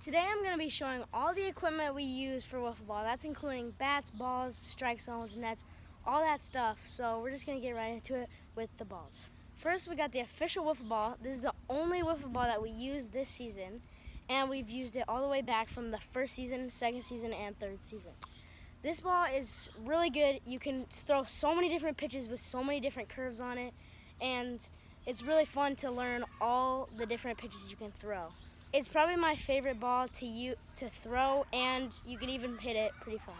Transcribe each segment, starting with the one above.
Today I'm going to be showing all the equipment we use for wiffle ball. That's including bats, balls, strike zones, nets, all that stuff. So we're just going to get right into it with the balls. First, we got the official wiffle ball. This is the only wiffle ball that we use this season, and we've used it all the way back from the first season, second season, and third season. This ball is really good. You can throw so many different pitches with so many different curves on it, and it's really fun to learn all the different pitches you can throw. It's probably my favorite ball to throw, and you can even hit it pretty far.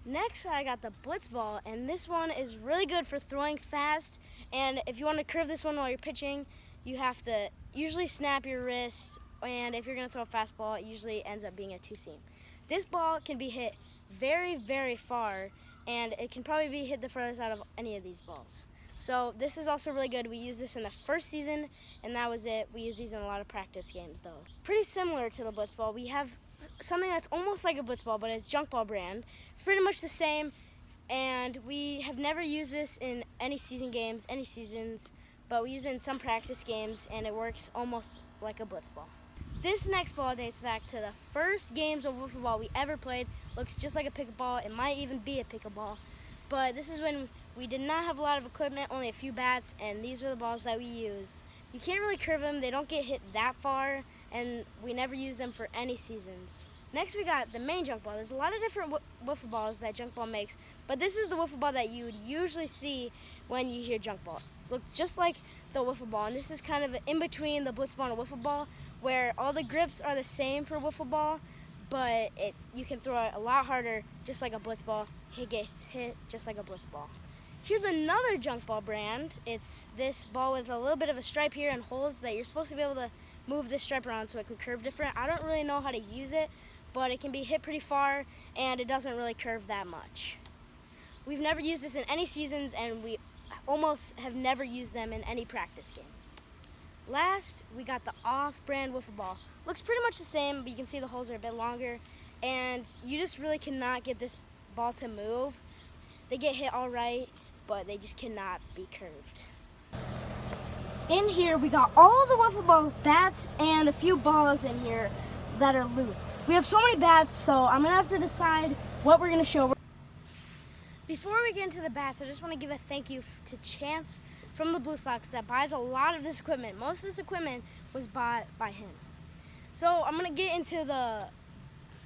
Next, I got the Blitz ball, and this one is really good for throwing fast. And if you want to curve this one while you're pitching, you have to usually snap your wrist, and if you're going to throw a fastball, it usually ends up being a two-seam. This ball can be hit very, very far, and it can probably be hit the furthest out of any of these balls. So this is also really good. We used this in the first season, and that was it. We use these in a lot of practice games, though. Pretty similar to the Blitz ball, we have something that's almost like a Blitz ball, but it's junk ball brand. It's pretty much the same, and we have never used this in any season games, any seasons, but we use it in some practice games, and it works almost like a Blitz ball. This next ball dates back to the first games of wiffle ball we ever played. Looks just like a pickleball. It might even be a pickleball, but this is when we did not have a lot of equipment, only a few bats, and these were the balls that we used. You can't really curve them, they don't get hit that far, and we never use them for any seasons. Next we got the main junk ball. There's a lot of different wiffle balls that junk ball makes, but this is the wiffle ball that you would usually see when you hear junk ball. It looks just like the wiffle ball, and this is kind of in between the Blitz ball and wiffle ball, where all the grips are the same for wiffle ball, but you can throw it a lot harder, just like a Blitz ball. It gets hit just like a Blitz ball. Here's another junk ball brand. It's this ball with a little bit of a stripe here and holes that you're supposed to be able to move this stripe around so it can curve different. I don't really know how to use it, but it can be hit pretty far and it doesn't really curve that much. We've never used this in any seasons, and we almost have never used them in any practice games. Last, we got the off-brand wiffle ball. Looks pretty much the same, but you can see the holes are a bit longer, and you just really cannot get this ball to move. They get hit all right, but they just cannot be curved. In here, we got all the wiffle ball bats and a few balls in here that are loose. We have so many bats, so I'm gonna have to decide what we're gonna show. Before we get into the bats, I just want to give a thank you to Chance from the Blue Sox that buys a lot of this equipment. Most of this equipment was bought by him. So I'm gonna get into the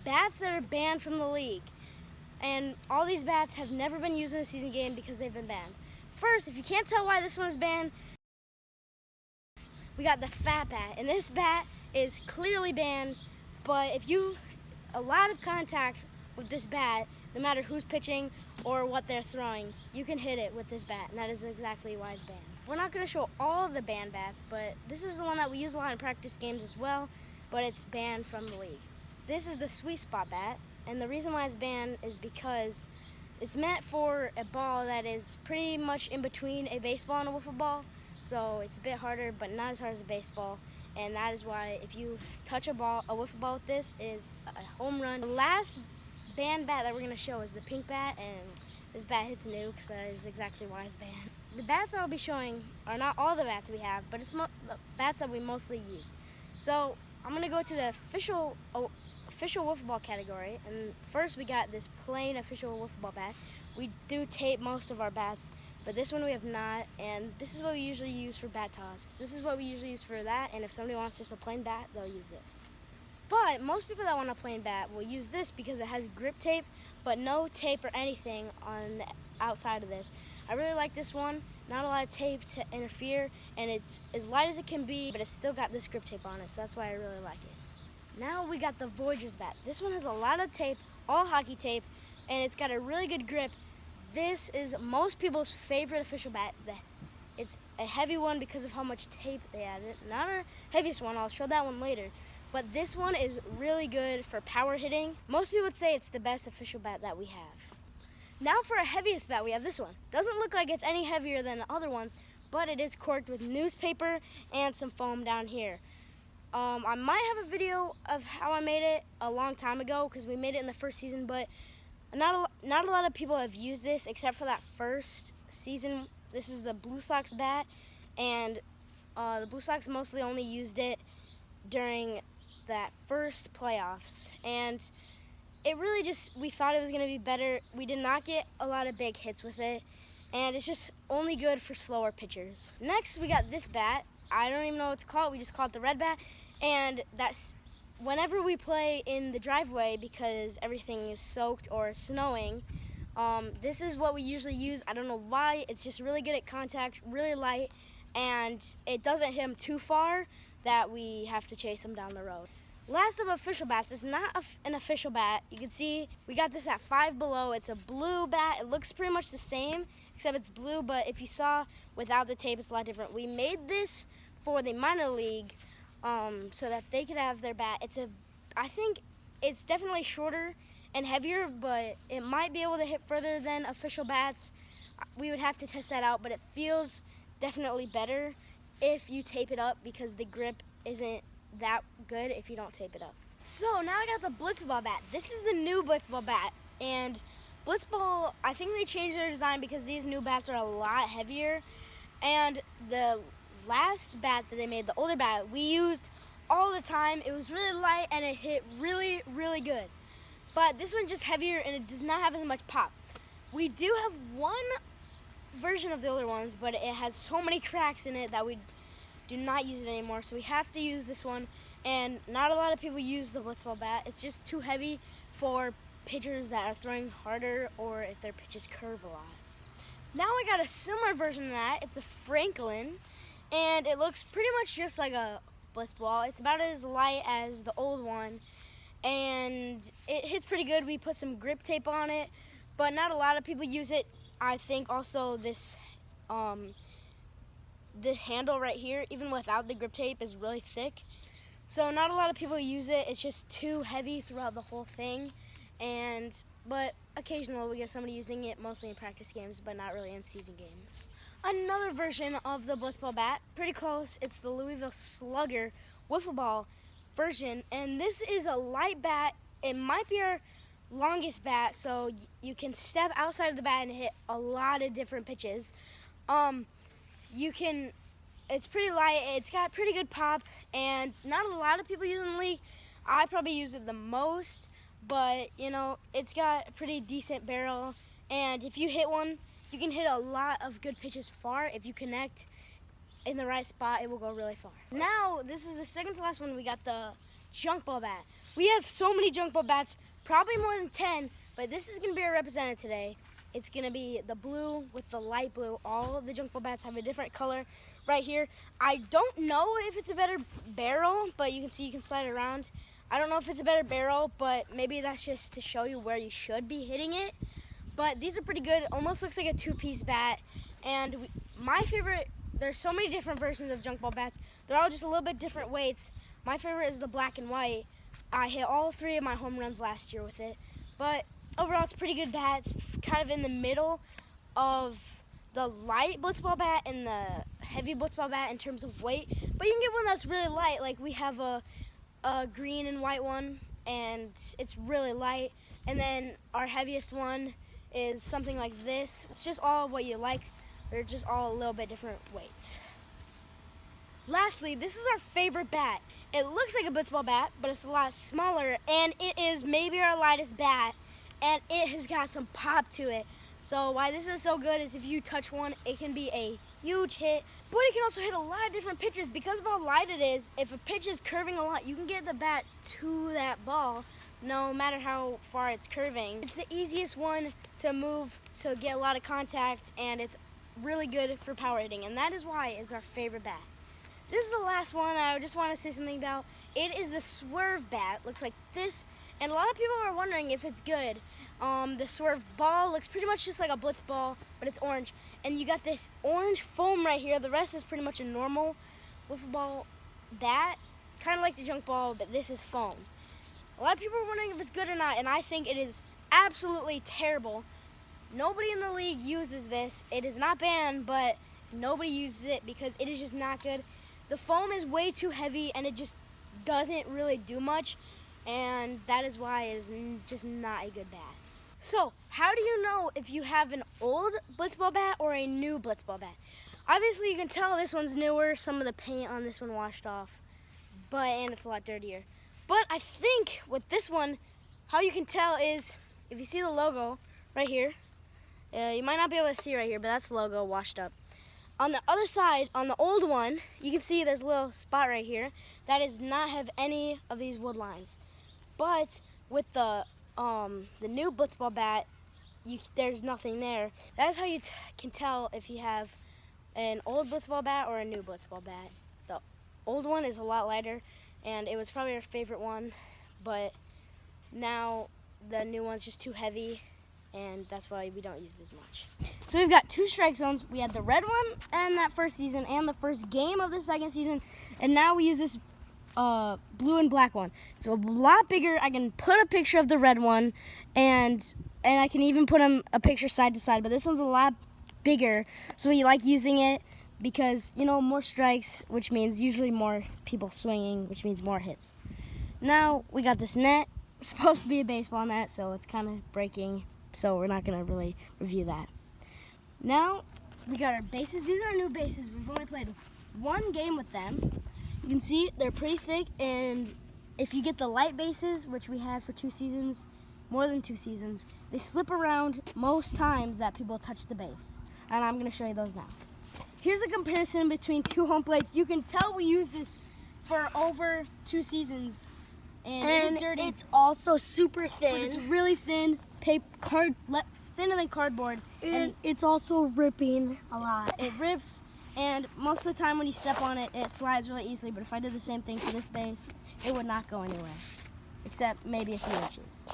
bats that are banned from the league. And all these bats have never been used in a season game because they've been banned. First, if you can't tell why this one is banned, we got the fat bat. And this bat is clearly banned, but if you a lot of contact with this bat, no matter who's pitching or what they're throwing, you can hit it with this bat, and that is exactly why it's banned. We're not gonna show all of the banned bats, but this is the one that we use a lot in practice games as well, but it's banned from the league. This is the sweet spot bat. And the reason why it's banned is because it's meant for a ball that is pretty much in between a baseball and a wiffle ball. So it's a bit harder, but not as hard as a baseball. And that is why if you touch a wiffle ball with this, it is a home run. The last banned bat that we're gonna show is the pink bat, and this bat hits nukes. That is exactly why it's banned. The bats I'll be showing are not all the bats we have, but it's the bats that we mostly use. So I'm gonna go to the official wiffle ball category, and first we got this plain official wiffle ball bat. We do tape most of our bats, but this one we have not, and this is what we usually use for bat toss. This is what we usually use for that, and if somebody wants just a plain bat, they'll use this. But most people that want a plain bat will use this because it has grip tape, but no tape or anything on the outside of this. I really like this one. Not a lot of tape to interfere, and it's as light as it can be, but it's still got this grip tape on it, so that's why I really like it. Now we got the Voyager's bat. This one has a lot of tape, all hockey tape, and it's got a really good grip. This is most people's favorite official bat. It's a heavy one because of how much tape they added. Not our heaviest one, I'll show that one later. But this one is really good for power hitting. Most people would say it's the best official bat that we have. Now for our heaviest bat, we have this one. Doesn't look like it's any heavier than the other ones, but it is corked with newspaper and some foam down here. I might have a video of how I made it a long time ago because we made it in the first season, but not a lot of people have used this except for that first season. This is the Blue Sox bat, and the Blue Sox mostly only used it during that first playoffs, and it really just, we thought it was going to be better. We did not get a lot of big hits with it, and it's just only good for slower pitchers. Next, we got this bat. I don't even know what to call it. We just call it the red bat, and that's whenever we play in the driveway because everything is soaked or snowing. This is what we usually use. I don't know why. It's just really good at contact, really light, and it doesn't hit them too far that we have to chase them down the road. Last of official bats, it's not an official bat. You can see we got this at Five Below. It's a blue bat. It looks pretty much the same, except it's blue, but if you saw without the tape, it's a lot different. We made this for the minor league so that they could have their bat. I think it's definitely shorter and heavier, but it might be able to hit further than official bats. We would have to test that out, but it feels definitely better if you tape it up because the grip isn't that good if you don't tape it up. So now I got the Blitzball bat. This is the new Blitzball bat, and Blitzball, I think they changed their design because these new bats are a lot heavier, and the last bat that they made, the older bat, we used all the time. It was really light and it hit really, really good. But this one's just heavier and it does not have as much pop. We do have one version of the older ones, but it has so many cracks in it that we do not use it anymore, so we have to use this one, and not a lot of people use the Blitzball bat. It's just too heavy for pitchers that are throwing harder or if their pitches curve a lot. Now I got a similar version of that. It's a Franklin, and it looks pretty much just like a Blitzball. It's about as light as the old one, and it hits pretty good. We put some grip tape on it, but not a lot of people use it. I think also this the handle right here, even without the grip tape, is really thick. So not a lot of people use it. It's just too heavy throughout the whole thing. But occasionally we get somebody using it, mostly in practice games, but not really in season games. Another version of the Blitzball bat, pretty close. It's the Louisville Slugger wiffle ball version, and this is a light bat. It might be our longest bat, so you can step outside of the bat and hit a lot of different pitches. It's pretty light, it's got pretty good pop, and not a lot of people use it in the league. I probably use it the most, but you know, it's got a pretty decent barrel, and if you hit one, you can hit a lot of good pitches far. If you connect in the right spot, it will go really far. Now, this is the second to last one. We got the junk ball bat. We have so many junk ball bats, probably more than 10, but this is gonna be our representative today. It's gonna be the blue with the light blue. All of the junk ball bats have a different color right here. I don't know if it's a better barrel, but you can see you can slide it around. I don't know if it's a better barrel, but maybe that's just to show you where you should be hitting it. But these are pretty good. Almost looks like a two-piece bat. And my favorite, there's so many different versions of junk ball bats. They're all just a little bit different weights. My favorite is the black and white. I hit all 3 of my home runs last year with it. But overall, it's a pretty good bat. It's kind of in the middle of the light Blitzball bat and the heavy Blitzball bat in terms of weight. But you can get one that's really light. Like we have a green and white one, and it's really light. And then our heaviest one is something like this. It's just all what you like. They're just all a little bit different weights. Lastly, this is our favorite bat. It looks like a Blitzball bat, but it's a lot smaller, and it is maybe our lightest bat, and it has got some pop to it. So why this is so good is if you touch one, it can be a huge hit, but it can also hit a lot of different pitches. Because of how light it is, if a pitch is curving a lot, you can get the bat to that ball no matter how far it's curving. It's the easiest one to move to get a lot of contact, and it's really good for power hitting, and that is why it's our favorite bat. This is the last one I just want to say something about. It is the Swerve bat. Looks like this, and a lot of people are wondering if it's good. The Swerve ball looks pretty much just like a Blitz ball, but it's orange. And you got this orange foam right here. The rest is pretty much a normal wiffle ball bat, kind of like the junk ball, but this is foam. A lot of people are wondering if it's good or not, and I think it is absolutely terrible. Nobody in the league uses this. It is not banned, but nobody uses it because it is just not good. The foam is way too heavy, and it just doesn't really do much, and that is why it is just not a good bat. So, how do you know if you have an old Blitzball bat or a new Blitzball bat? Obviously, you can tell this one's newer. Some of the paint on this one washed off, and it's a lot dirtier. But I think with this one, how you can tell is if you see the logo right here. You might not be able to see right here, but that's the logo washed up. On the other side, on the old one, you can see there's a little spot right here that does not have any of these wood lines. But with the new Blitzball bat, there's nothing there. That is how you can tell if you have an old Blitzball bat or a new Blitzball bat. The old one is a lot lighter, and it was probably our favorite one, but now the new one's just too heavy, and that's why we don't use it as much. So we've got 2 strike zones. We had the red one and that first season and the first game of the second season, and now we use this blue and black one. It's a lot bigger. I can put a picture of the red one, and I can even put a picture side to side, but this one's a lot bigger, so we like using it because, you know, more strikes, which means usually more people swinging, which means more hits. Now we got this net. It's supposed to be a baseball net, so it's kind of breaking, so we're not going to really review that. Now we got our bases. These are our new bases. We've only played 1 game with them. You can see they're pretty thick, and if you get the light bases, which we had for 2 seasons, more than 2 seasons, they slip around most times that people touch the base. And I'm going to show you those now. Here's a comparison between 2 home plates. You can tell we use this for over 2 seasons. And it is dirty. It's also super thin. But it's really thin, thinner than cardboard. And it's also ripping a lot. It rips, and most of the time when you step on it, it slides really easily. But if I did the same thing to this base, it would not go anywhere, except maybe a few inches.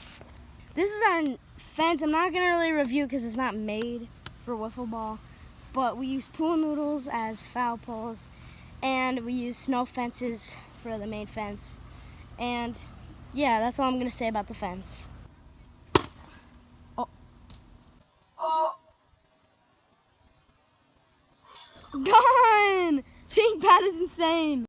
This is our fence. I'm not going to really review because it's not made for wiffle ball, but we use pool noodles as foul poles, and we use snow fences for the main fence. And yeah, that's all I'm going to say about the fence. Gone! Pink bat is insane.